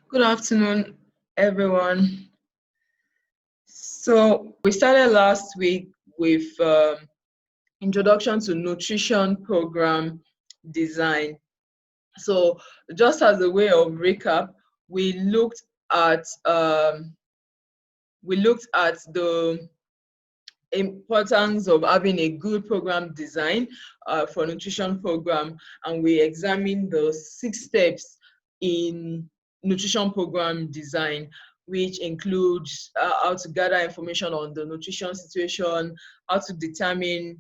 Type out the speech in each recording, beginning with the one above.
Good afternoon, everyone. So we started last week with introduction to nutrition program design. So just as a way of recap, we looked at the importance of having a good program design for nutrition program, and we examined the 6 steps in nutrition program design, which includes how to gather information on the nutrition situation, how to determine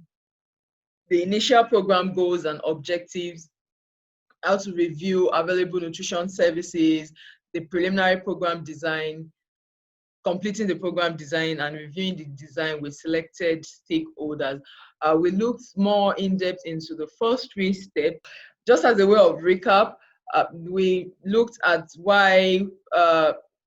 the initial program goals and objectives, how to review available nutrition services, the preliminary program design, completing the program design, and reviewing the design with selected stakeholders. We looked more in depth into the first 3 steps. Just as a way of recap, we looked at why,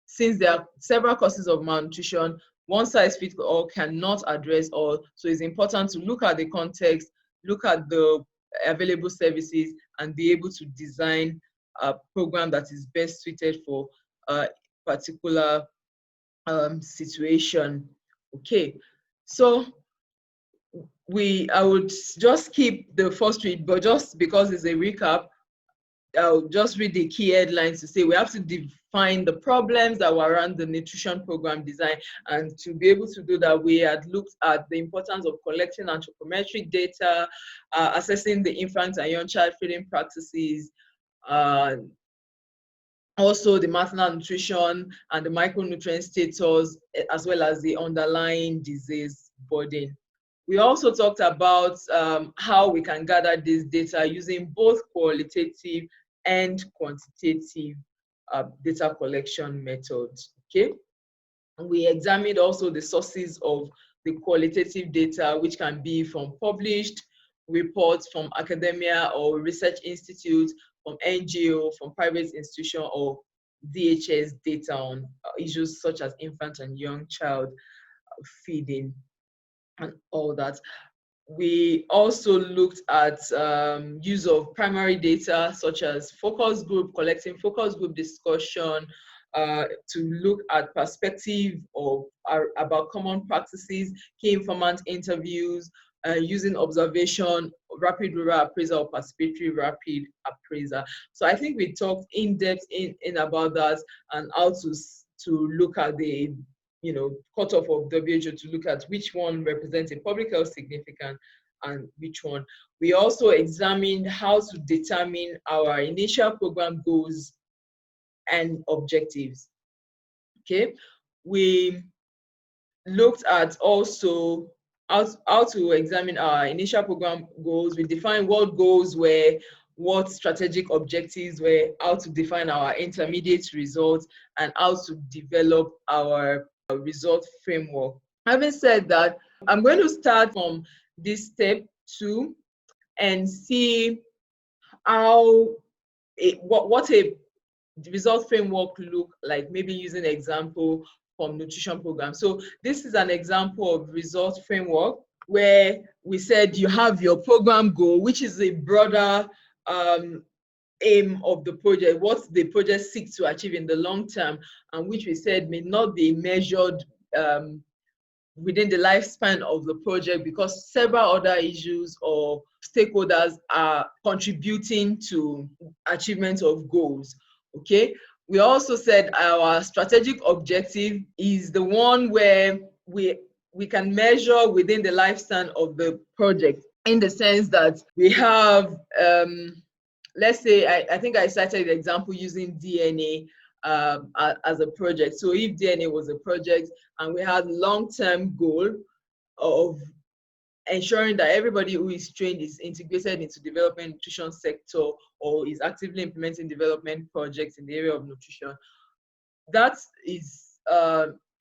since there are several causes of malnutrition, one size fits all cannot address all. So it's important to look at the context, look at the available services, and be able to design a program that is best suited for a particular situation. Okay, so I would just keep the first read, but just because it's a recap, I'll just read the key headlines to say we have to define the problems that were around the nutrition program design. And to be able to do that, we had looked at the importance of collecting anthropometric data, assessing the infant and young child feeding practices, uh, also the maternal nutrition and the micronutrient status, as well as the underlying disease burden. We also talked about how we can gather this data using both qualitative and quantitative data collection methods. Okay, and we examined also the sources of the qualitative data, which can be from published reports from academia or research institutes, from NGO, from private institution, or DHS data on issues such as infant and young child feeding and all that. We also looked at use of primary data such as focus group, collecting focus group discussion, to look at perspective of about common practices, key informant interviews, using observation, rapid rural appraisal, or participatory rapid appraiser. So I think we talked in depth in about that, and how to look at the cutoff of WHO, to look at which one represents a public health significance and which one. We also examined how to determine our initial program goals and objectives. Okay, we looked at also how to examine our initial program goals. We defined what goals were, what strategic objectives were, how to define our intermediate results, and how to develop our result framework. Having said that, I'm going to start from this step 2 and see how what a result framework look like, maybe using an example from nutrition program. So this is an example of result framework where we said you have your program goal, which is a broader aim of the project, what the project seeks to achieve in the long term, and which we said may not be measured within the lifespan of the project because several other issues or stakeholders are contributing to achievement of goals. Okay, we also said our strategic objective is the one where we can measure within the lifespan of the project, in the sense that we have let's say I think I cited the example using DNA as a project. So if DNA was a project and we had long-term goal of ensuring that everybody who is trained is integrated into development nutrition sector or is actively implementing development projects in the area of nutrition, that is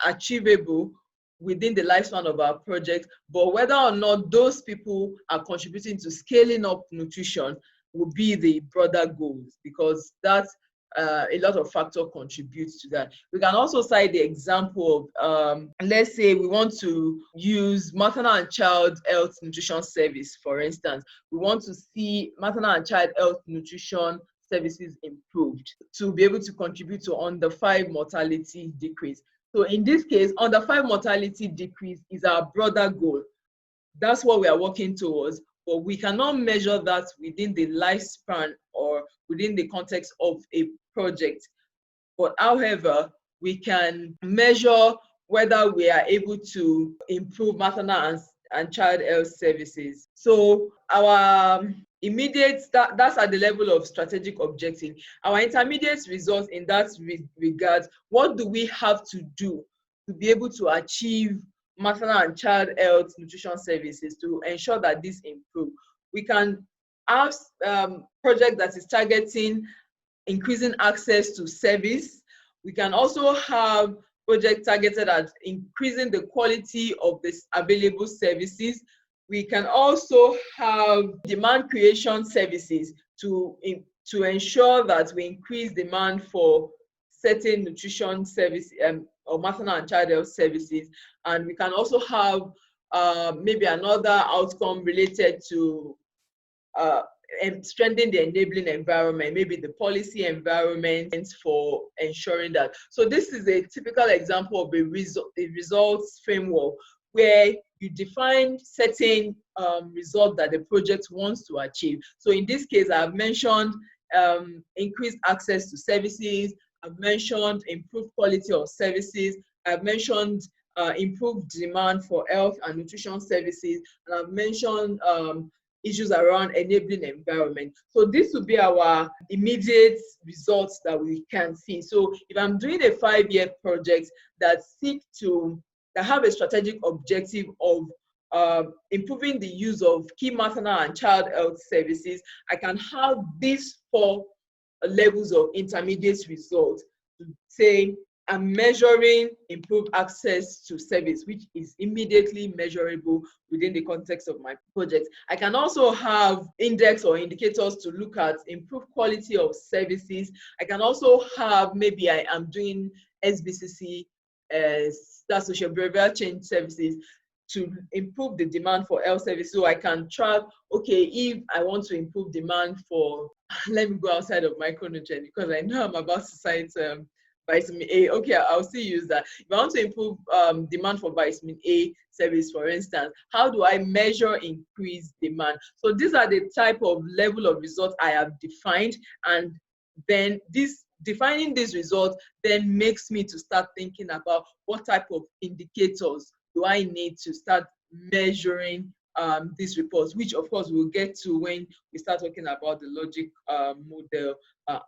achievable within the lifespan of our project. But whether or not those people are contributing to scaling up nutrition will be the broader goals, because that's a lot of factors contributes to that. We can also cite the example of, let's say we want to use maternal and child health nutrition service, for instance. We want to see maternal and child health nutrition services improved to be able to contribute to under 5 mortality decrease. So in this case, under 5 mortality decrease is our broader goal. That's what we are working towards, but we cannot measure that within the lifespan or within the context of a project. But however, we can measure whether we are able to improve maternal and child health services. So our immediate, that's at the level of strategic objective. Our intermediate results in that regard, what do we have to do to be able to achieve maternal and child health nutrition services to ensure that this improve? We can have project that is targeting increasing access to service. We can also have projects targeted at increasing the quality of this available services. We can also have demand creation services to ensure that we increase demand for certain nutrition services or maternal and child health services. And we can also have maybe another outcome related to strengthening the enabling environment, maybe the policy environment for ensuring that. So this is a typical example of a results framework where you define certain results that the project wants to achieve. So in this case, I've mentioned increased access to services, I've mentioned improved quality of services, I've mentioned improved demand for health and nutrition services, and I've mentioned issues around enabling environment. So this will be our immediate results that we can see. So if I'm doing a 5-year project that have a strategic objective of improving the use of key maternal and child health services, I can have these 4 levels of intermediate results to say I'm measuring improved access to service, which is immediately measurable within the context of my project. I can also have index or indicators to look at improved quality of services. I can also have, maybe I am doing SBCC, that's social behavioral change services, to improve the demand for health services. So I can track, okay, if I want to improve demand for, let me go outside of micronutrient because I know I'm about to cite vitamin A. Okay, I'll still use that. If I want to improve demand for vitamin A service, for instance, how do I measure increased demand? So these are the type of level of results I have defined, and then defining these results then makes me to start thinking about what type of indicators do I need to start measuring these reports, which of course we'll get to when we start talking about the logic model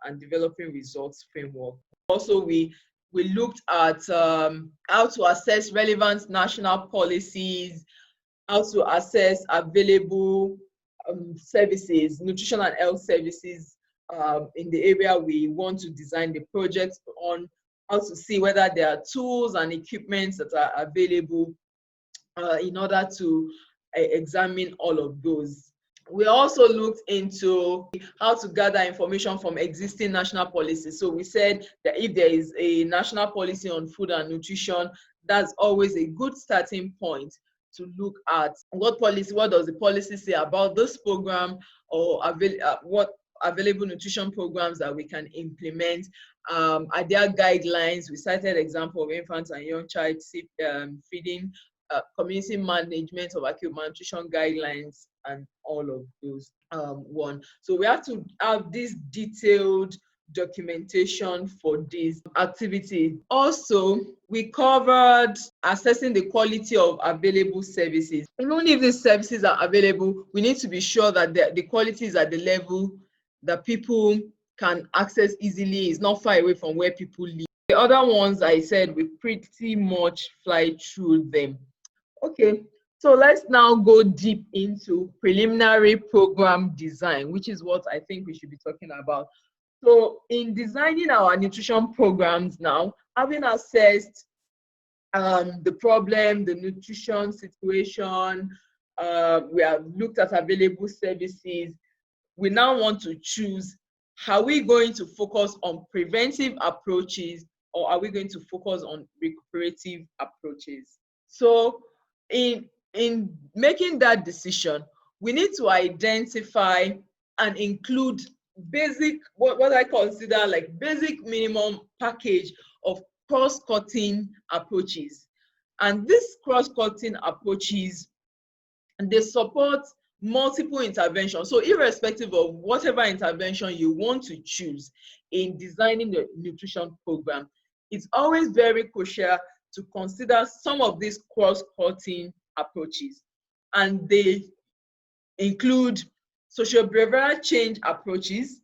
and developing results framework. Also, we looked at how to assess relevant national policies, how to assess available services, nutrition and health services in the area we want to design the project on, how to see whether there are tools and equipments that are available in order to examine all of those. We also looked into how to gather information from existing national policies. So we said that if there is a national policy on food and nutrition, that's always a good starting point to look at what does the policy say about this program, or what available nutrition programs that we can implement. Are there guidelines? We cited example of infants and young child feeding, community management of acute malnutrition guidelines, and all of those one. So we have to have this detailed documentation for this activity. Also, we covered assessing the quality of available services. Even if these services are available, we need to be sure that the quality is at the level that people can access easily, is not far away from where people live. The other ones I said, we pretty much fly through them. Okay, so let's now go deep into preliminary program design, which is what I think we should be talking about. So in designing our nutrition programs now, having assessed the problem, the nutrition situation, we have looked at available services, we now want to choose, are we going to focus on preventive approaches or are we going to focus on recuperative approaches? So in making that decision, we need to identify and include basic, what I consider like basic minimum package of cross-cutting approaches. And these cross-cutting approaches, they support multiple interventions. So irrespective of whatever intervention you want to choose in designing the nutrition program, it's always very crucial to consider some of these cross-cutting approaches. And they include social behavioral change approaches,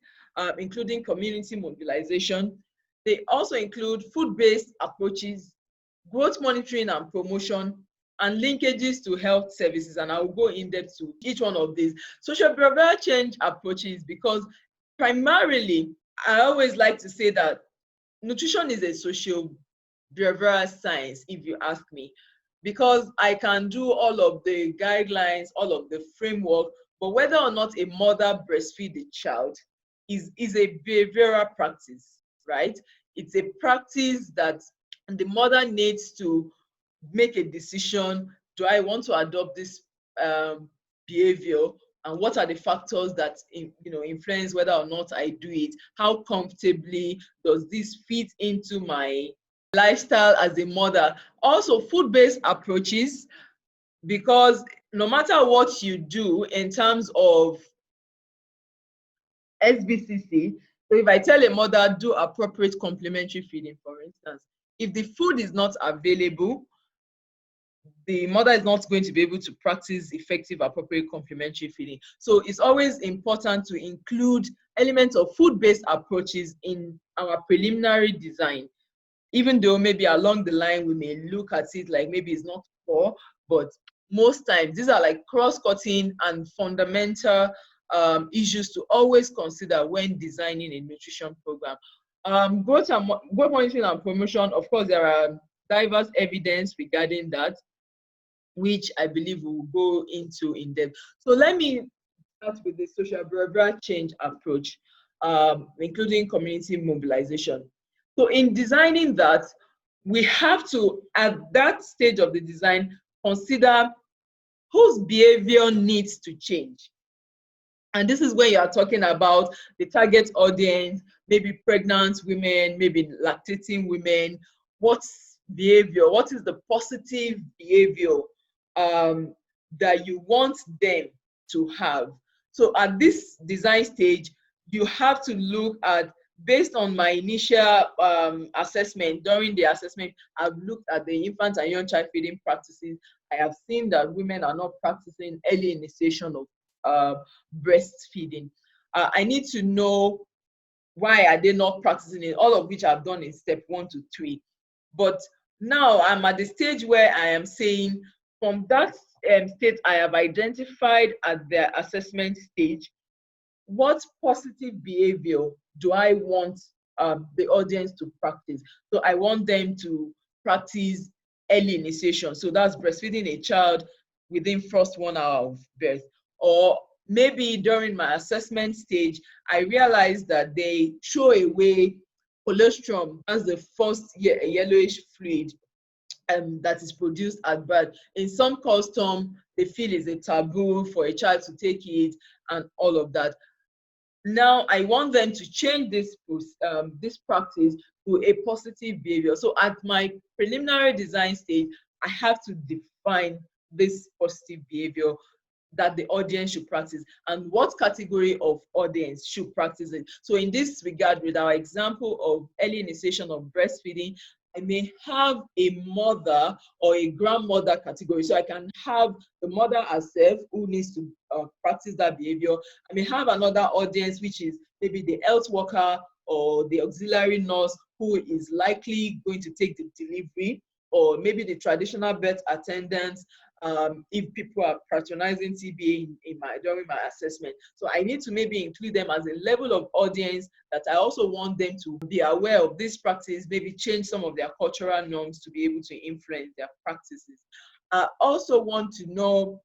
including community mobilization. They also include food-based approaches, growth monitoring and promotion, and linkages to health services. And I will go in depth to each one of these. Social behavioral change approaches, because primarily, I always like to say that nutrition is a social behavioral science, if you ask me, because I can do all of the guidelines, all of the framework, but whether or not a mother breastfeed a child is a behavioral practice, right? It's a practice that the mother needs to make a decision. Do I want to adopt this behavior? And what are the factors that influence whether or not I do it? How comfortably does this fit into my lifestyle as a mother? Also, food-based approaches, because no matter what you do in terms of SBCC, so if I tell a mother do appropriate complementary feeding, for instance, if the food is not available, the mother is not going to be able to practice effective, appropriate complementary feeding. So it's always important to include elements of food-based approaches in our preliminary design, even though maybe along the line we may look at it like maybe it's not core, but most times these are like cross-cutting and fundamental issues to always consider when designing a nutrition program. Growth monitoring and promotion, of course, there are diverse evidence regarding that, which I believe we'll go into in depth. So let me start with the social behavioral change approach, including community mobilization. So in designing that, we have to, at that stage of the design, consider whose behavior needs to change. And this is when you are talking about the target audience, maybe pregnant women, maybe lactating women. What's behavior? What is the positive behavior that you want them to have? So at this design stage, you have to look at, based on my initial assessment. During the assessment, I've looked at the infant and young child feeding practices. I have seen that women are not practicing early initiation of breastfeeding. I need to know why are they not practicing it, all of which I've done in step 1 to 3. But now I'm at the stage where I am saying, from that state I have identified at the assessment stage, what positive behavior do I want the audience to practice? So I want them to practice early initiation. So that's breastfeeding a child within first 1 hour of birth. Or maybe during my assessment stage, I realized that they throw away colostrum as the first yellowish fluid that is produced at birth. In some custom, they feel it's a taboo for a child to take it and all of that. Now I want them to change this practice to a positive behavior. So at my preliminary design stage, I have to define this positive behavior that the audience should practice and what category of audience should practice it. So in this regard, with our example of early initiation of breastfeeding, I may have a mother or a grandmother category. So I can have the mother herself who needs to practice that behavior. I may have another audience, which is maybe the health worker or the auxiliary nurse who is likely going to take the delivery, or maybe the traditional birth attendants, if people are patronizing TBA during my assessment. So I need to maybe include them as a level of audience that I also want them to be aware of this practice, maybe change some of their cultural norms to be able to influence their practices. I also want to know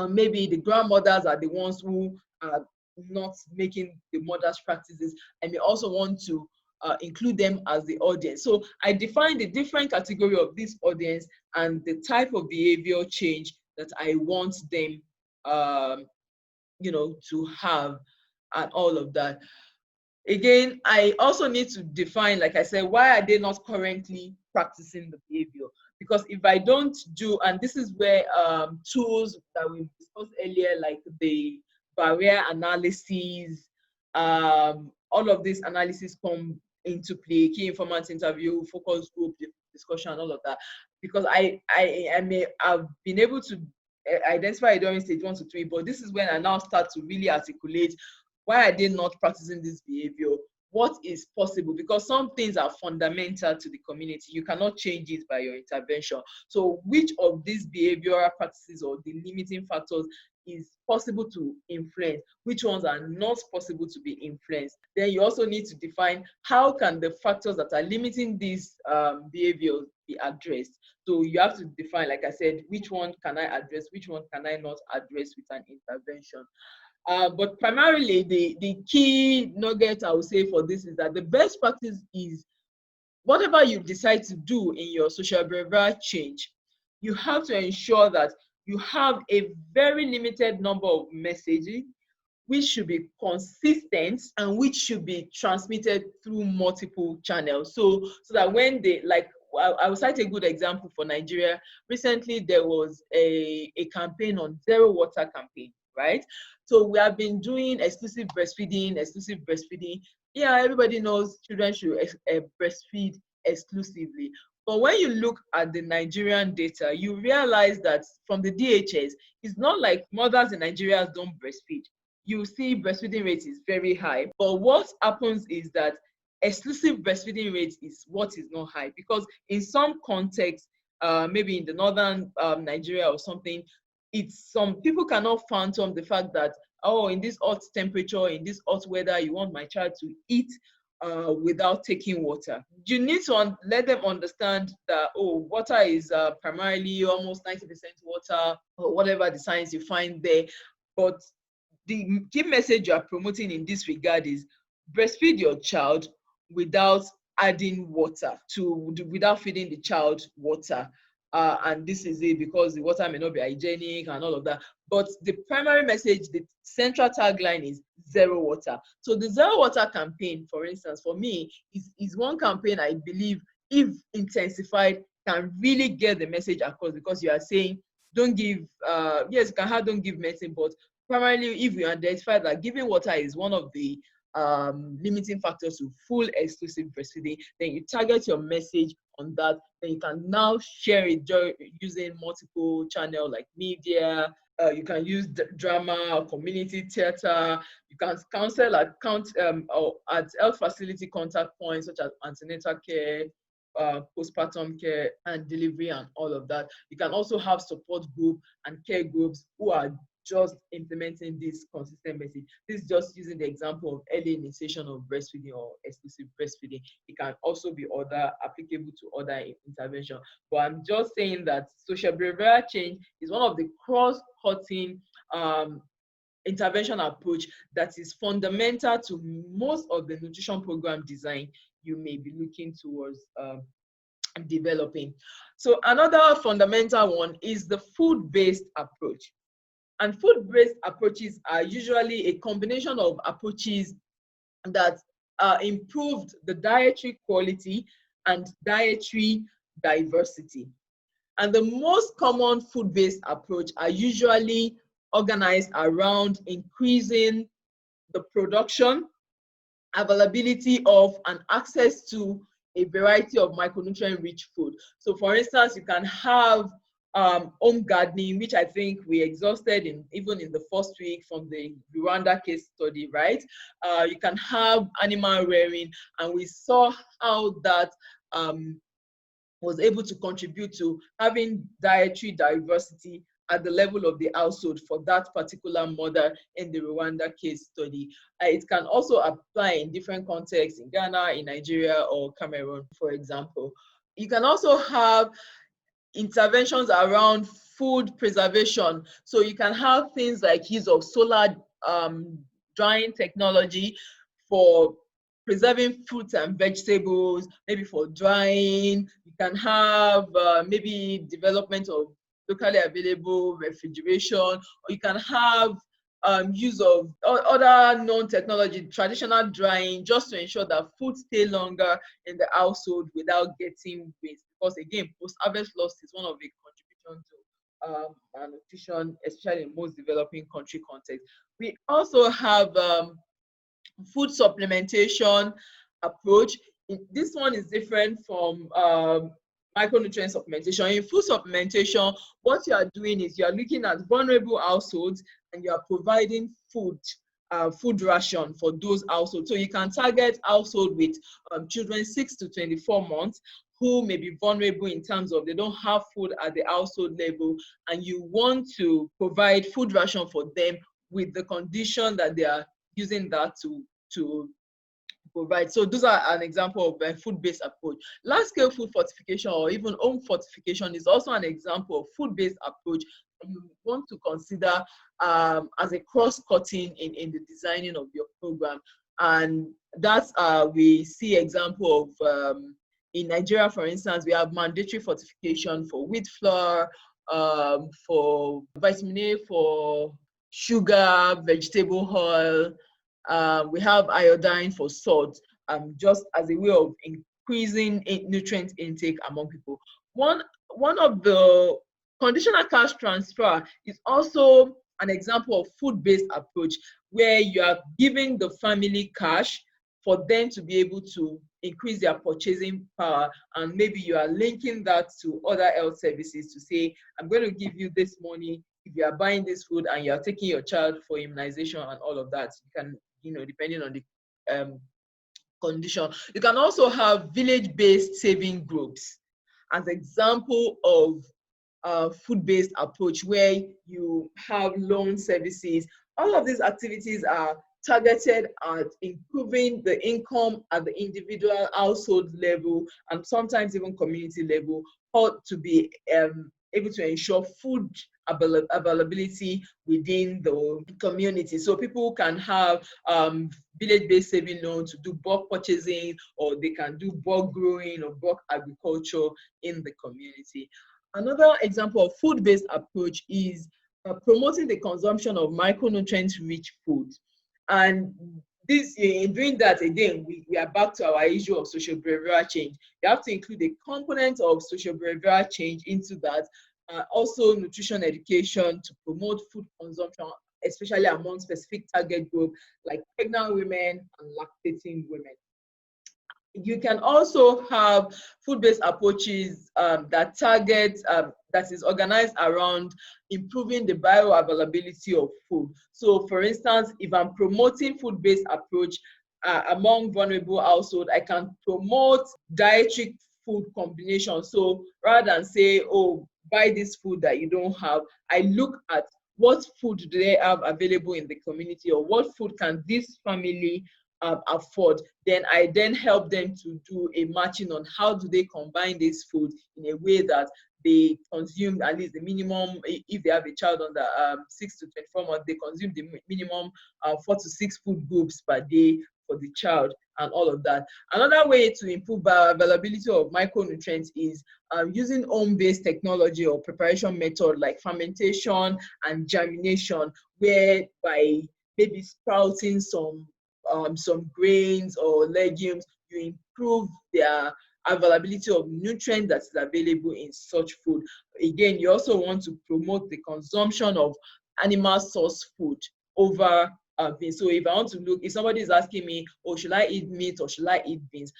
maybe the grandmothers are the ones who are not making the mothers' practices. I may also want to include them as the audience. So I define the different category of this audience and the type of behavior change that I want them, to have. and all of that. Again, I also need to define, like I said, why are they not currently practicing the behavior? Because if I don't do, and this is where tools that we discussed earlier, like the barrier analysis, all of this analysis come into play, key informant interview, focus group discussion, all of that. Because I may have been able to identify during stage 1 to 3, but this is when I now start to really articulate why are they not practicing this behavior? What is possible? Because some things are fundamental to the community. You cannot change it by your intervention. So which of these behavioral practices or the limiting factors is possible to influence? Which ones are not possible to be influenced? Then you also need to define how can the factors that are limiting these behaviors be addressed. So you have to define, like I said, which one can I address, which one can I not address with an intervention. But primarily, the key nugget I would say for this is that the best practice is whatever you decide to do in your social behavioral change, you have to ensure that you have a very limited number of messages which should be consistent and which should be transmitted through multiple channels. So that when they, like, I will cite a good example for Nigeria. Recently, there was a campaign on zero water campaign, right? So we have been doing exclusive breastfeeding. Yeah, everybody knows children should breastfeed exclusively. But when you look at the Nigerian data, you realize that from the DHS, it's not like mothers in Nigeria don't breastfeed. You see breastfeeding rate is very high. But what happens is that exclusive breastfeeding rate is what is not high, because in some contexts, maybe in the northern Nigeria or something, it's some people cannot fathom the fact that, oh, in this hot temperature, in this hot weather, you want my child to eat without taking water. You need to let them understand that, oh, water is primarily almost 90% water, or whatever the science you find there. But the key message you are promoting in this regard is breastfeed your child without adding water without feeding the child water. And this is it because the water may not be hygienic and all of that. But the primary message, the central tagline is zero water. So the zero water campaign, for instance, for me, is one campaign I believe, if intensified, can really get the message across, because you are saying, don't give, yes, you can have don't give medicine, but primarily if we identify that giving water is one of the limiting factors to full exclusive breastfeeding, then you target your message on that. Then you can now share it using multiple channels like media. You can use drama or community theater. You can counsel at health facility contact points such as antenatal care, postpartum care and delivery and all of that. You can also have support group and care groups who are just implementing this consistent message. This is just using the example of early initiation of breastfeeding or exclusive breastfeeding. It can also be applicable to other intervention. But I'm just saying that social behavioral change is one of the cross-cutting intervention approach that is fundamental to most of the nutrition program design you may be looking towards developing. So another fundamental one is the food-based approach. And food-based approaches are usually a combination of approaches that improved the dietary quality and dietary diversity. And the most common food-based approach are usually organized around increasing the production, availability of, and access to a variety of micronutrient-rich food. So for instance, you can have home gardening, which I think we exhausted even in the first week from the Rwanda case study, right? You can have animal rearing, and we saw how that was able to contribute to having dietary diversity at the level of the household for that particular mother in the Rwanda case study. It can also apply in different contexts in Ghana, in Nigeria, or Cameroon, for example. You can also have interventions around food preservation. So you can have things like use of solar drying technology for preserving fruits and vegetables, maybe for drying. You can have maybe development of locally available refrigeration, or you can have use of other known technology, traditional drying, just to ensure that food stay longer in the household without getting waste. Because again, post-harvest loss is one of the contributions to malnutrition, especially in most developing country context. We also have food supplementation approach. This one is different from micronutrient supplementation. In food supplementation, what you are doing is you are looking at vulnerable households and you are providing food ration for those households. So you can target household with children 6 to 24 months who may be vulnerable in terms of they don't have food at the household level, and you want to provide food ration for them with the condition that they are using that to provide. So those are an example of a food-based approach. Large-scale food fortification or even home fortification is also an example of food-based approach you want to consider as a cross-cutting in the designing of your program. And that's we see example of in Nigeria, for instance, we have mandatory fortification for wheat flour, for vitamin A, for sugar, vegetable oil. We have iodine for salt, just as a way of increasing nutrient intake among people. One of the conditional cash transfer is also an example of food-based approach where you are giving the family cash for them to be able to increase their purchasing power, and maybe you are linking that to other health services to say, I'm going to give you this money if you are buying this food and you are taking your child for immunization and all of that. You can, depending on the condition. You can also have village-based saving groups as example of food-based approach where you have loan services. All of these activities are targeted at improving the income at the individual household level and sometimes even community level, or to be able to ensure food availability within the community. So people can have village-based saving loans to do bulk purchasing, or they can do bulk growing or bulk agriculture in the community. Another example of food-based approach is promoting the consumption of micronutrient-rich food. And this, in doing that, again, we are back to our issue of social behavioral change. You have to include a component of social behavioral change into that. Also, nutrition education to promote food consumption, especially among specific target group like pregnant women and lactating women. You can also have food-based approaches that target, that is organized around improving the bioavailability of food. So for instance, if I'm promoting food-based approach among vulnerable households, I can promote dietary food combinations. So rather than say, oh, buy this food that you don't have, I look at what food do they have available in the community, or what food can this family afford. Then I help them to do a matching on how do they combine this food in a way that they consume at least the minimum, if they have a child under 6 to 24 months, they consume the minimum 4 to 6 food groups per day for the child and all of that. Another way to improve availability of micronutrients is using home-based technology or preparation method like fermentation and germination, whereby maybe sprouting some grains or legumes, you improve their availability of nutrients that is available in such food. Again, you also want to promote the consumption of animal source food over beans. So if I want to look, if somebody is asking me, oh, should I eat meat or should I eat beans?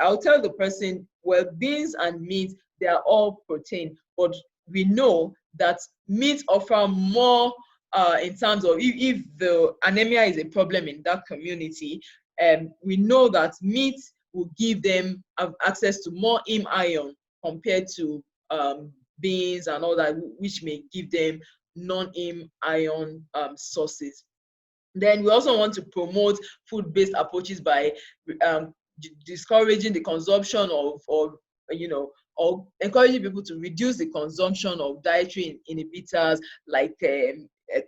I'll tell the person, well, beans and meat, they are all protein, but we know that meat offer more in terms of if the anemia is a problem in that community, we know that meat will give them access to more heme iron compared to beans and all that, which may give them non-heme iron sources. Then we also want to promote food-based approaches by discouraging the consumption of, or encouraging people to reduce the consumption of dietary inhibitors like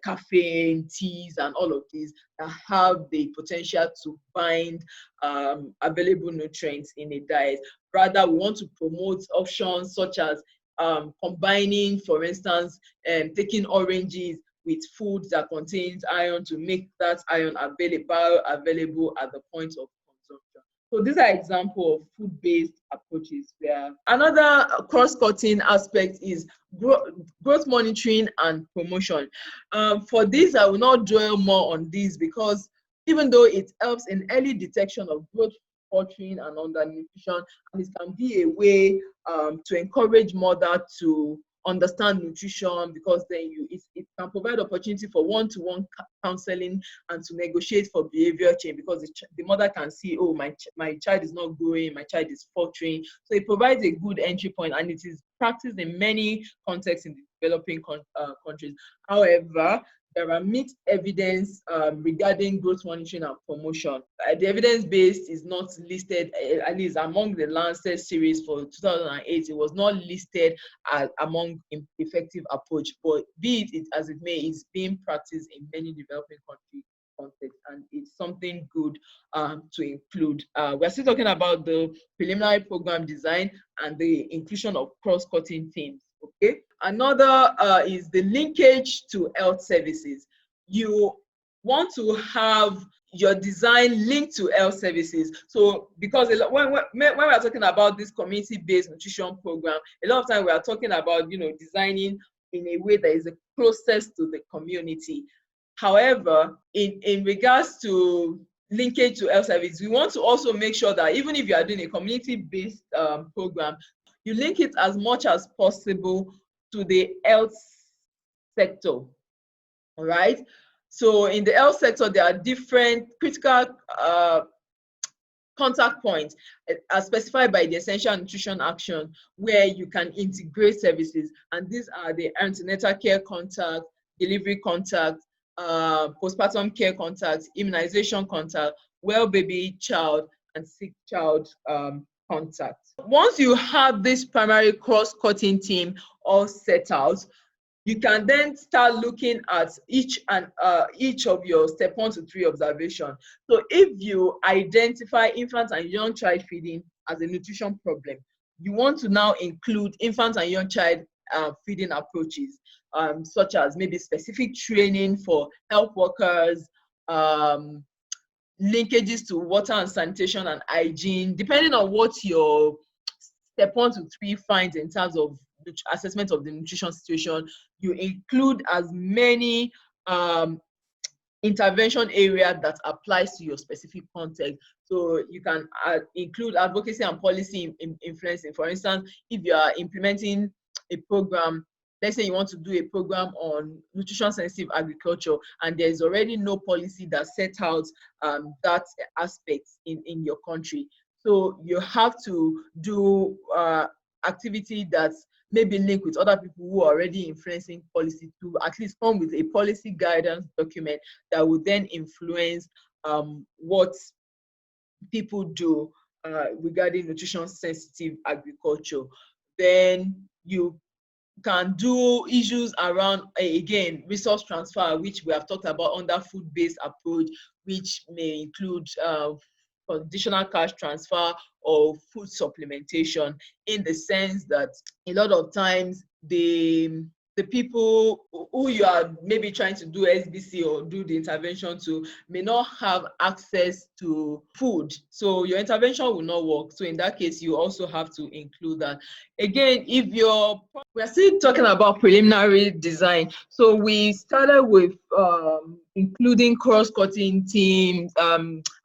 caffeine, teas, and all of these that have the potential to bind available nutrients in a diet. Rather, we want to promote options such as combining, for instance, taking oranges with food that contains iron to make that iron available at the point of consumption. So these are examples of food-based approaches. Where another cross-cutting aspect is growth monitoring and promotion. For this, I will not dwell more on this because even though it helps in early detection of growth faltering and undernutrition, and it can be a way to encourage mother to understand nutrition, because then it can provide opportunity for one-to-one counseling and to negotiate for behavior change, because the mother can see, oh, my child is not growing, my child is faltering. So it provides a good entry point, and it is practiced in many contexts in the developing countries. However, there are mixed evidence regarding growth monitoring and promotion. The evidence-based is not listed, at least among the Lancet series for 2008, it was not listed among effective approach, but be it as it may, it's being practiced in many developing country contexts, and it's something good to include. We're still talking about the preliminary program design and the inclusion of cross-cutting themes. Okay. Another is the linkage to health services. You want to have your design linked to health services. So because when we are talking about this community-based nutrition program, a lot of time we are talking about, designing in a way that is the closest to the community. However, in regards to linkage to health services, we want to also make sure that even if you are doing a community-based program, you link it as much as possible to the health sector. All right. So in the health sector, there are different critical contact points as specified by the Essential Nutrition Action, where you can integrate services. And these are the antenatal care contact, delivery contact, postpartum care contact, immunization contact, well baby child, and sick child contact. Once you have this primary cross-cutting team all set out, you can then start looking at each of your step 1 to 3 observation. So if you identify infant and young child feeding as a nutrition problem, you want to now include infant and young child feeding approaches, such as maybe specific training for health workers, linkages to water and sanitation and hygiene, depending on what your step 1 to 3 finds in terms of assessment of the nutrition situation. You include as many intervention area that applies to your specific context. So you can include advocacy and policy influencing. For instance, if you are implementing a program, let's say you want to do a program on nutrition sensitive agriculture, and there is already no policy that sets out that aspect in your country. So you have to do activity that's maybe linked with other people who are already influencing policy, to at least come with a policy guidance document that will then influence what people do regarding nutrition sensitive agriculture. Then you can do issues around, again, resource transfer, which we have talked about under food-based approach, which may include conditional cash transfer or food supplementation, in the sense that a lot of times the people who you are maybe trying to do SBC or do the intervention to may not have access to food. So your intervention will not work. So in that case, you also have to include that. Again, we're still talking about preliminary design. So we started with including cross-cutting teams,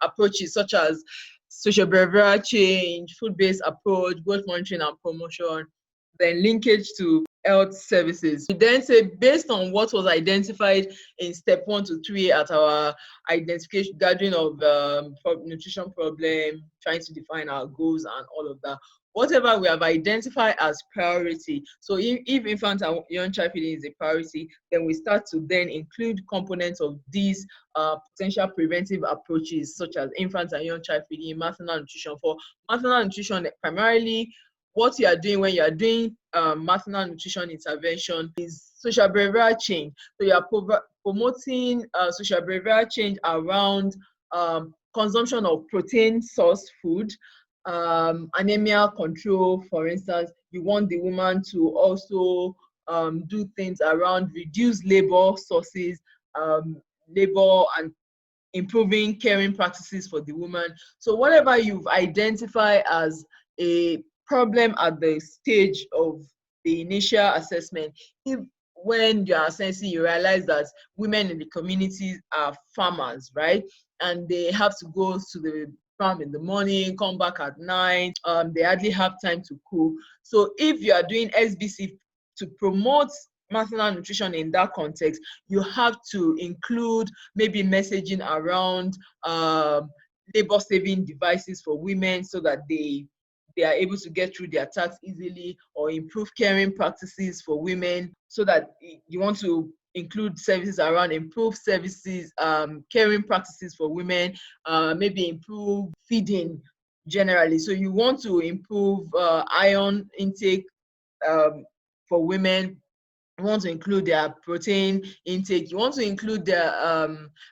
approaches such as social behavioral change, food-based approach, growth monitoring and promotion, then linkage to health services. We then say, based on what was identified in step 1 to 3 at our identification, gathering of nutrition problem, trying to define our goals and all of that, whatever we have identified as priority. So if infant and young child feeding is a priority, then we start to then include components of these potential preventive approaches, such as infant and young child feeding, maternal nutrition. For maternal nutrition, primarily what you are doing when you are doing maternal nutrition intervention is social behavioral change. So you are promoting social behavioral change around consumption of protein source food, anemia control. For instance, you want the woman to also do things around reduce labor sources, labor and improving caring practices for the woman. So whatever you've identified as a problem at the stage of the initial assessment, if when you're assessing you realize that women in the communities are farmers, right, and they have to go to the farm in the morning, come back at night, they hardly have time to cook. So if you are doing SBC to promote maternal nutrition in that context, you have to include maybe messaging around labor saving devices for women so that they are able to get through their tasks easily, or improve caring practices for women, so that you want to include services around improved services, caring practices for women, maybe improve feeding generally. So you want to improve iron intake for women. You want to include their protein intake. You want to include their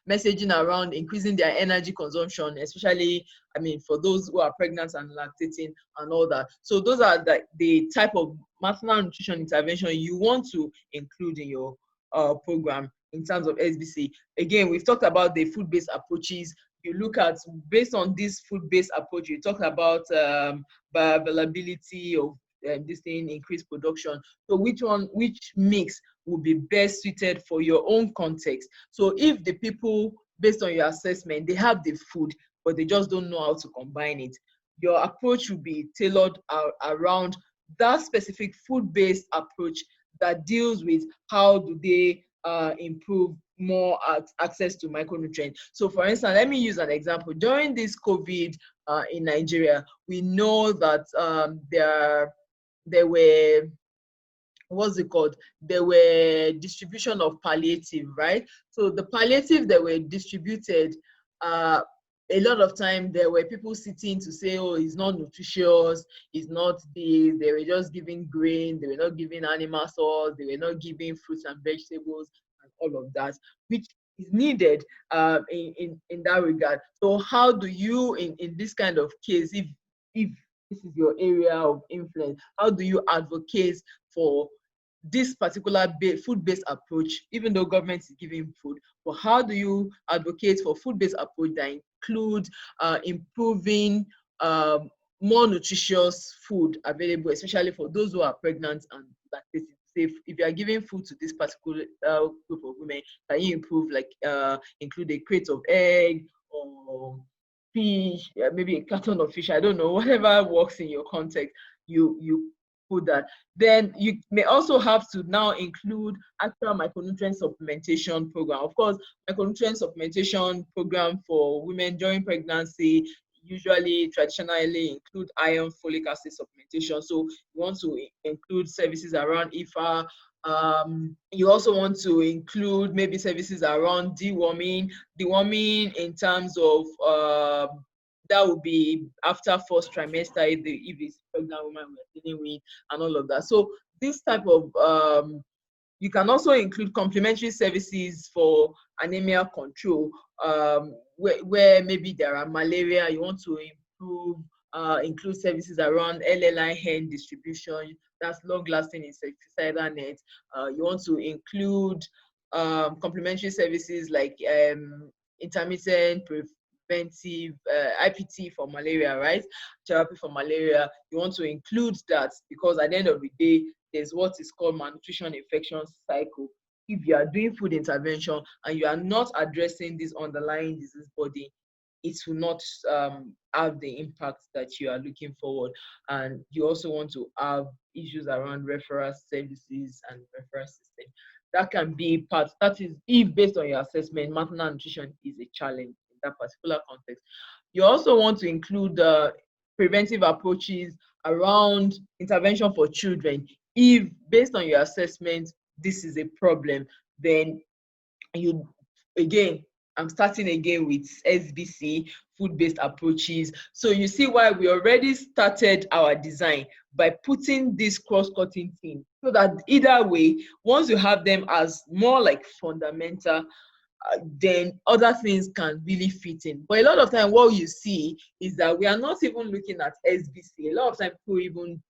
messaging around increasing their energy consumption, especially, I mean, for those who are pregnant and lactating and all that. So those are the type of maternal nutrition intervention you want to include in your program in terms of SBC. Again, we've talked about the food-based approaches. You look at, based on this food-based approach, you talk about bioavailability of this thing, increased production. So which mix will be best suited for your own context? So if the people, based on your assessment, they have the food, but they just don't know how to combine it, your approach will be tailored around that specific food-based approach that deals with how do they improve more access to micronutrients. So for instance, let me use an example. During this COVID in Nigeria, we know that there were, what's it called? There were distribution of palliative, right? So the palliative that were distributed, a lot of time there were people sitting to say, oh, it's not nutritious, it's not this, they were just giving grain, they were not giving animal source, they were not giving fruits and vegetables and all of that, which is needed in that regard. So how do you, in this kind of case, if this is your area of influence, how do you advocate for this particular food-based approach, even though government is giving food, but how do you advocate for food-based approach that include improving more nutritious food available, especially for those who are pregnant and lactating? Say if you are giving food to this particular group of women, can you improve, like include a crate of egg or fish, maybe a carton of fish, I don't know, whatever works in your context, you put that. Then you may also have to now include actual micronutrient supplementation program. Of course, micronutrient supplementation program for women during pregnancy usually traditionally include iron, folic acid supplementation. So you want to include services around IFA. You also want to include maybe services around deworming in terms of that would be after first trimester if it's pregnant woman we're dealing with, and all of that. So this type of you can also include complementary services for anemia control, where maybe there are malaria, you want to improve, include services around LLI hen distribution, that's long-lasting insecticidal net. You want to include complementary services like intermittent preventive IPT for malaria, right? Therapy for malaria. You want to include that because at the end of the day, there's what is called malnutrition infection cycle. If you are doing food intervention and you are not addressing this underlying disease body, it will not have the impact that you are looking forward. And you also want to have issues around referral services and referral system. That can be part, that is if based on your assessment, maternal nutrition is a challenge in that particular context. You also want to include preventive approaches around intervention for children. If based on your assessment, this is a problem, then you, again, I'm starting again with SBC, food-based approaches. So you see why we already started our design by putting this cross-cutting thing, so that either way, once you have them as more like fundamental, then other things can really fit in. But a lot of time what you see is that we are not even looking at SBC. A lot of time people even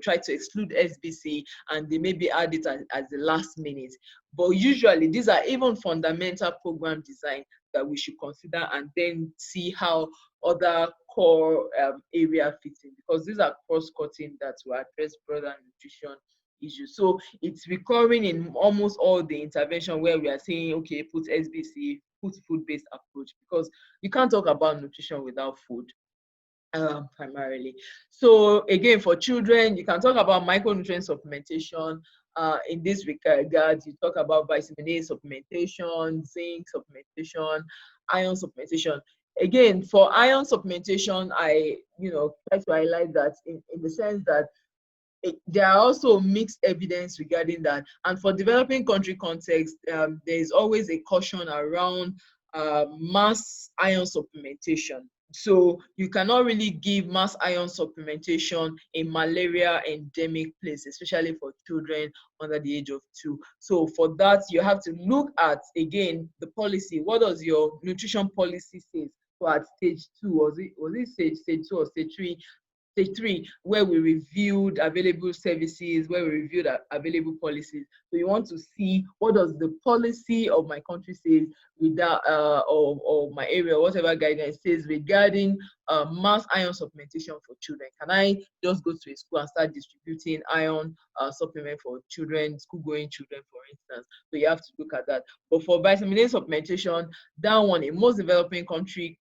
try to exclude SBC, and they maybe add it as the last minute. But usually these are even fundamental program design that we should consider, and then see how other core area fits in, because these are cross-cutting that will address broader nutrition issues. So it's recurring in almost all the intervention where we are saying, okay, put SBC, put food-based approach, because you can't talk about nutrition without food. Primarily. So again, for children, you can talk about micronutrient supplementation. In this regard, you talk about vitamin A supplementation, zinc supplementation, iron supplementation. Again, for iron supplementation, I try to highlight that in the sense that there are also mixed evidence regarding that. And for developing country context, there is always a caution around mass iron supplementation. So you cannot really give mass iron supplementation in malaria endemic place, especially for children under the age of 2. So for that, you have to look at, again, the policy. What does your nutrition policy say? So at stage 2, was it stage 2 or stage 3? Stage 3, where we reviewed available services, where we reviewed available policies. So you want to see what does the policy of my country say with that, or my area, whatever guidance says regarding mass iron supplementation for children. Can I just go to a school and start distributing iron supplement for children, school-going children, for instance? So you have to look at that. But for vitamin A supplementation, that one, in most developing country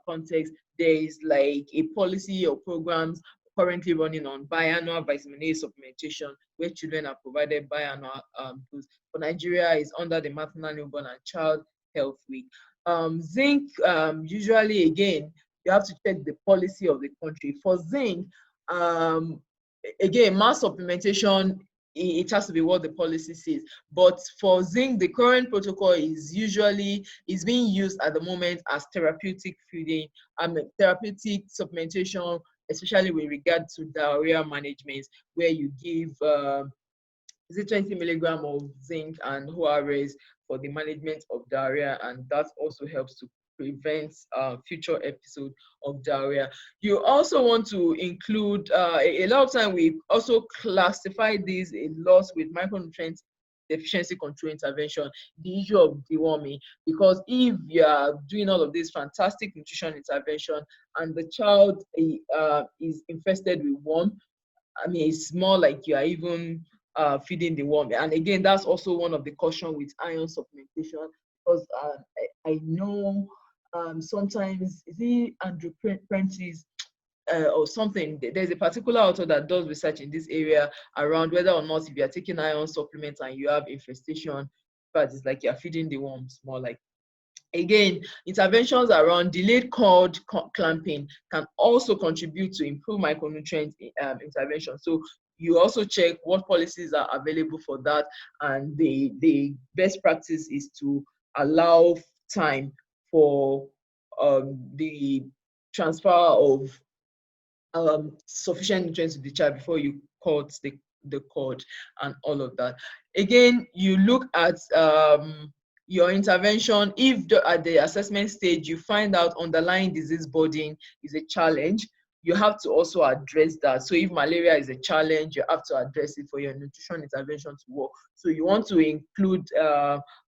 context, there is like a policy or programs currently running on biannual vitamin A supplementation, where children are provided biannual dose. For Nigeria, is under the Maternal, Newborn and Child Health Week. Zinc, usually, again, you have to check the policy of the country. For zinc, again, mass supplementation, it has to be what the policy says. But for zinc, the current protocol is being used at the moment as therapeutic feeding, therapeutic supplementation, especially with regard to diarrhea management, where you give is it 20 milligram of zinc and ORS for the management of diarrhea, and that also helps to prevent future episode of diarrhea. You also want to include, a lot of time we also classify these a lot with micronutrient deficiency control intervention, the issue of deworming, because if you are doing all of this fantastic nutrition intervention and the child is infested with worm, I mean, it's more like you are even feeding the worm. And again, that's also one of the caution with iron supplementation, because I know sometimes, is it Andrew Prentice or something? There's a particular author that does research in this area around whether or not if you're taking iron supplements and you have infestation, but it's like you're feeding the worms more like. Again, interventions around delayed cord clamping can also contribute to improve micronutrient intervention. So you also check what policies are available for that, and the best practice is to allow time for the transfer of sufficient nutrients to the child before you cut the cord and all of that. Again, you look at your intervention. If at the assessment stage you find out underlying disease burden is a challenge, you have to also address that. So if malaria is a challenge, you have to address it for your nutrition intervention to work. So you want to include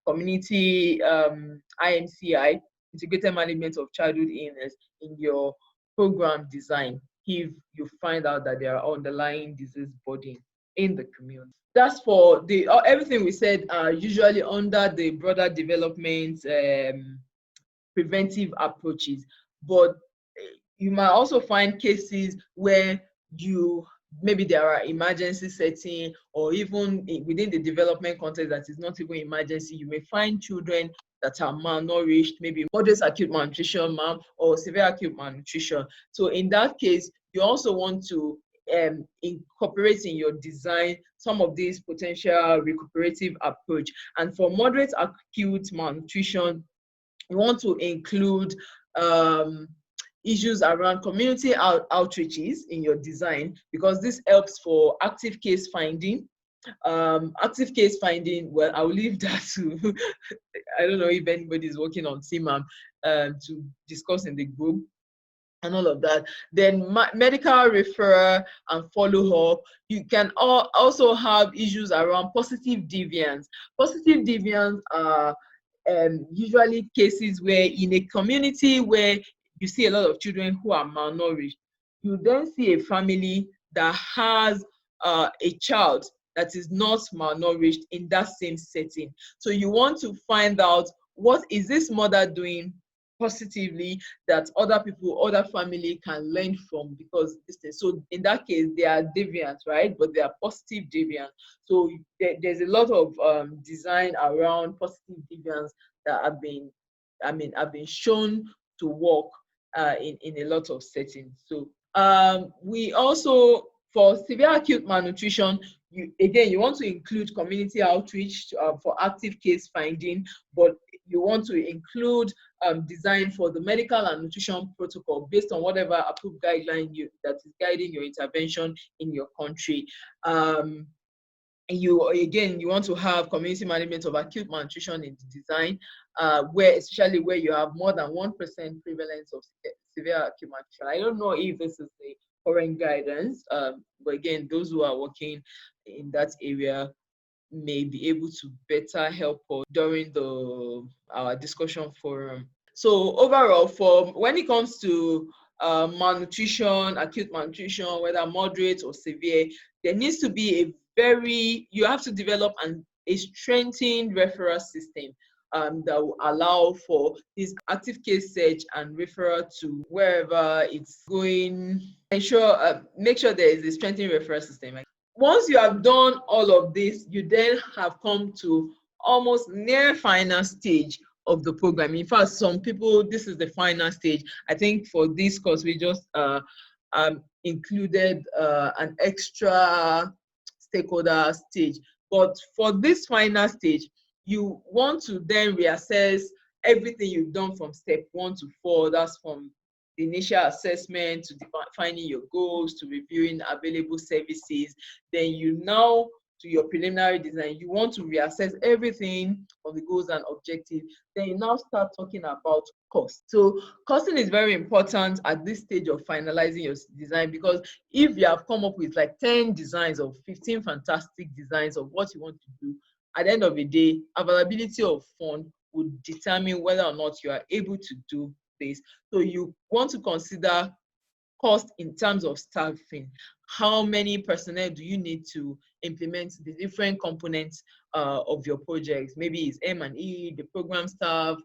community IMCI, integrated management of childhood illness, in your program design if you find out that there are underlying disease burden in the community. That's for the everything we said are usually under the broader development preventive approaches. But you might also find cases where maybe there are emergency setting, or even within the development context that is not even emergency, you may find children that are malnourished, maybe moderate acute malnutrition, or severe acute malnutrition. So in that case, you also want to incorporate in your design some of these potential recuperative approach. And for moderate acute malnutrition, you want to include issues around community outreaches in your design, because this helps for active case finding. Active case finding, well, I'll leave that to I don't know if anybody is working on CMAM to discuss in the group. and all of that. Then medical referral and follow up. You can also have issues around positive deviance. Positive deviance are usually cases where in a community where you see a lot of children who are malnourished, you then see a family that has a child that is not malnourished in that same setting. So you want to find out, what is this mother doing positively that other people, other family can learn from, because this thing. So in that case, they are deviant, right? But they are positive deviant. So there's a lot of design around positive deviance that have been shown to work in a lot of settings. So we also, for severe acute malnutrition, you want to include community outreach for active case finding, but you want to include design for the medical and nutrition protocol based on whatever approved guideline that is guiding your intervention in your country. You want to have community management of acute malnutrition in the design, especially where you have more than 1% prevalence of severe acute malnutrition. I don't know if this is the current guidance, but again, those who are working in that area may be able to better help us during our discussion forum. So overall, for when it comes to malnutrition, acute malnutrition, whether moderate or severe, there needs to be you have to develop a strengthened referral system that will allow for this active case search and referral to wherever it's going. Make sure there is a strengthened referral system. Once you have done all of this, you then have come to almost near final stage of the program. In fact, some people, this is the final stage. I think for this course, we just included an extra stakeholder stage. But for this final stage, you want to then reassess everything you've done from step 1 to 4. That's from the initial assessment to defining your goals to reviewing available services. Then to your preliminary design, you want to reassess everything of the goals and objectives. Then you now start talking about cost. So costing is very important at this stage of finalizing your design, because if you have come up with like 10 designs or 15 fantastic designs of what you want to do, at the end of the day, availability of funds would determine whether or not you are able to do this. So you want to consider cost in terms of staffing. How many personnel do you need to implement the different components of your projects? Maybe it's M&E, the program staff.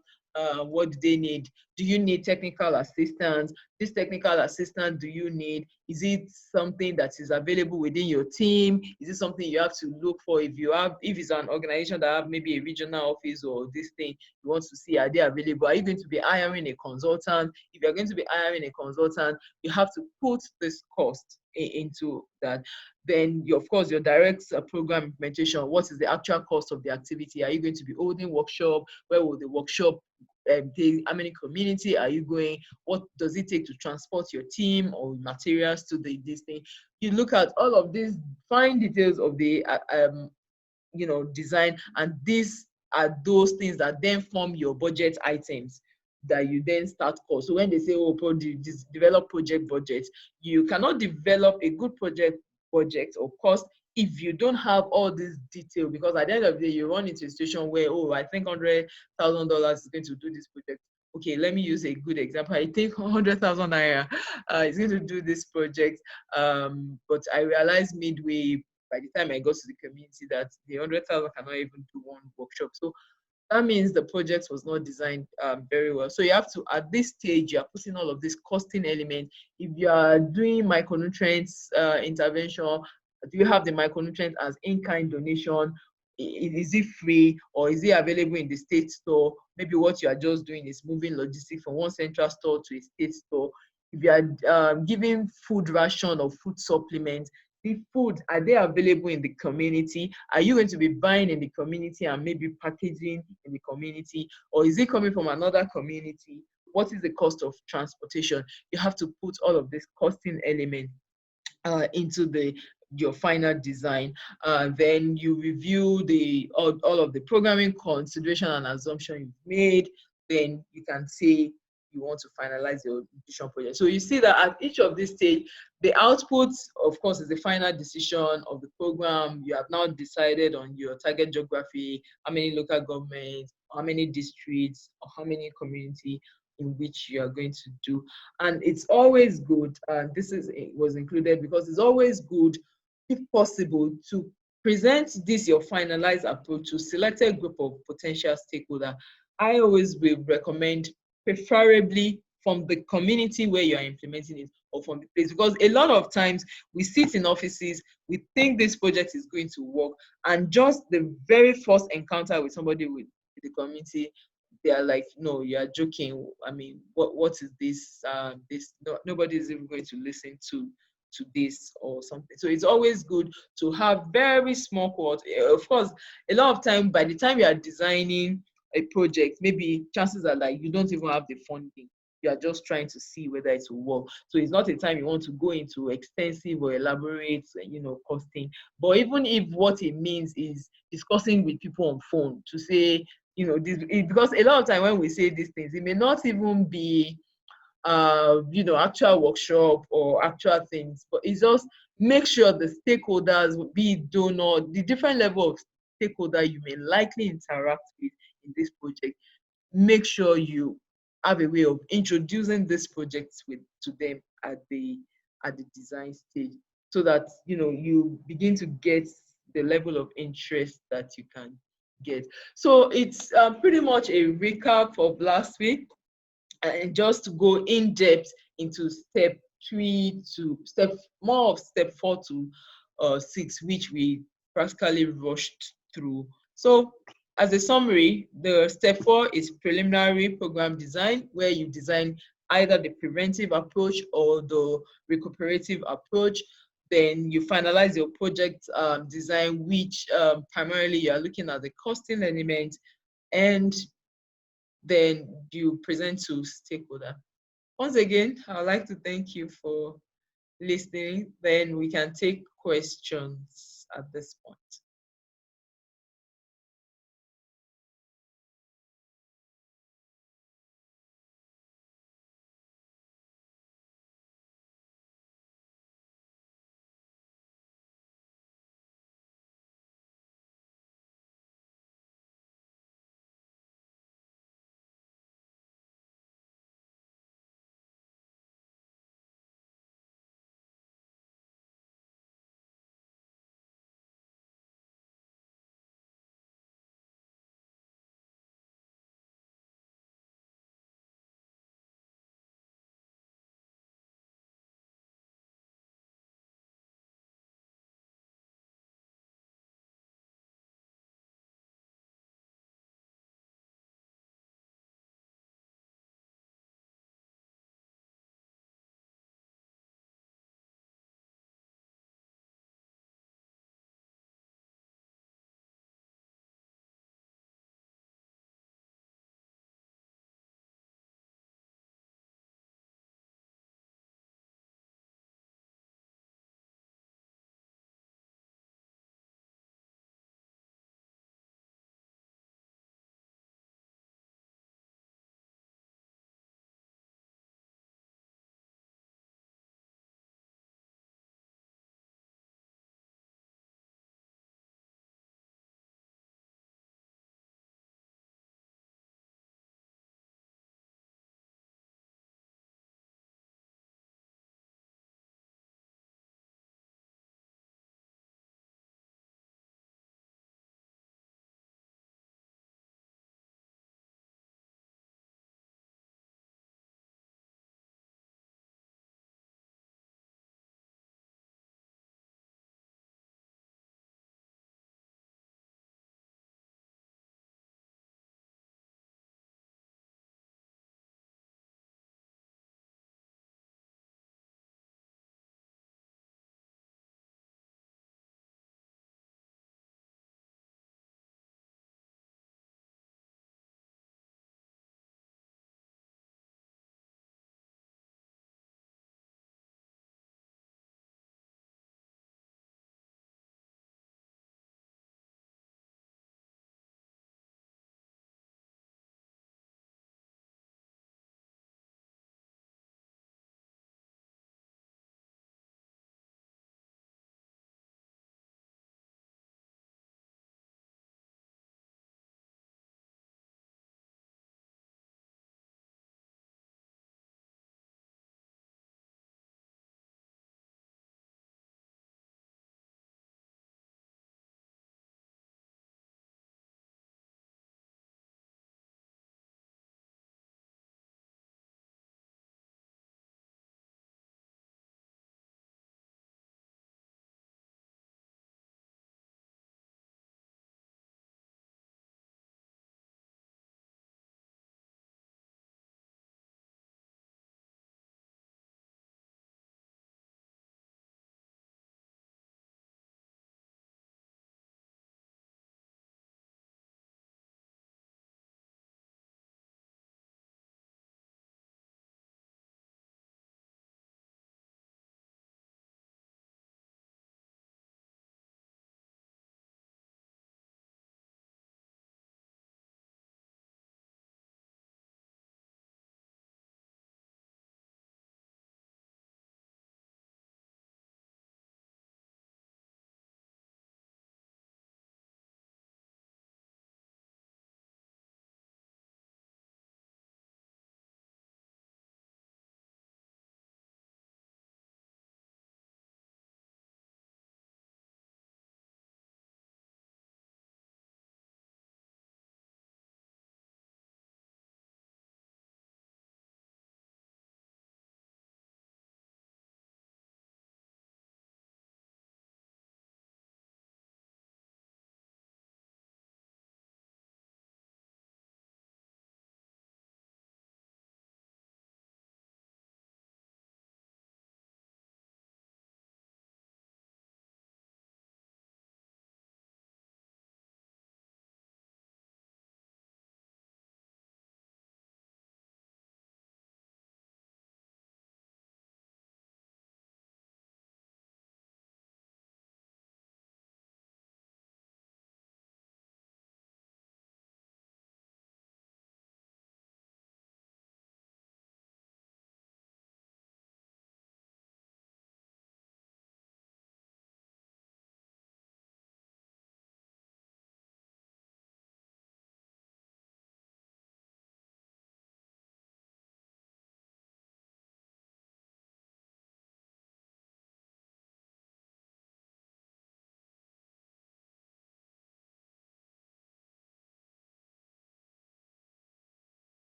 What do they need? Do you need technical assistance? This technical assistance, do you need? Is it something that is available within your team? Is it something you have to look for? If it's an organization that have maybe a regional office or this thing, you want to see, are they available? Are you going to be hiring a consultant? If you're going to be hiring a consultant, you have to put this cost into that. Then of course your direct program implementation. What is the actual cost of the activity? Are you going to be holding workshop? Where will the workshop be? How many community are you going? What does it take to transport your team or materials to this thing? You look at all of these fine details of the design, and these are those things that then form your budget items that you then start cost. So when they say, develop project budget, you cannot develop a good project budget or cost if you don't have all this detail, because at the end of the day, you run into a situation where, I think $100,000 is going to do this project. Okay, let me use a good example. I think 100,000 naira is going to do this project, but I realized midway, by the time I got to the community, that the 100,000 cannot even do one workshop. So that means the project was not designed very well. So you have to, at this stage, you are putting all of this costing element. If you are doing micronutrients intervention, do you have the micronutrients as in-kind donation? Is it free, or is it available in the state store? Maybe what you are just doing is moving logistics from one central store to a state store. If you are giving food ration or food supplements, the food, are they available in the community? Are you going to be buying in the community and maybe packaging in the community? Or is it coming from another community? What is the cost of transportation? You have to put all of this costing element into your final design. Then you review all of the programming consideration and assumption you've made. Then you can say you want to finalize your vision project. So you see that at each of these stage, the output, of course, is the final decision of the program. You have now decided on your target geography, how many local governments, how many districts, or how many community in which you are going to do. And it's always good, and this is it was included because it's always good, if possible, to present this your finalized approach to selected group of potential stakeholders. I always will recommend preferably from the community where you are implementing it or from the place, because a lot of times we sit in offices, we think this project is going to work, and just the very first encounter with somebody with the community, they are like, no, you are joking. I mean, what is this? This no, nobody is even going to listen to this or something. So it's always good to have very small cohort. Of course, a lot of time by the time you are designing a project, maybe chances are like you don't even have the funding. You are just trying to see whether it will work. So it's not a time you want to go into extensive or elaborate, costing. But even if what it means is discussing with people on phone to say, because a lot of time when we say these things, it may not even be actual workshop or actual things, but it's just make sure the stakeholders, be it donor, the different level of stakeholder you may likely interact with in this project, make sure you have a way of introducing this project to them at the design stage, so that you begin to get the level of interest that you can get. So it's pretty much a recap of last week, and just to go in depth into step 3 to step 4 to 6, which we practically rushed through. So as a summary, the step 4 is preliminary program design, where you design either the preventive approach or the recuperative approach. Then you finalize your project design, which primarily you are looking at the costing element, and then you present to stakeholder. Once again, I would like to thank you for listening. Then we can take questions at this point.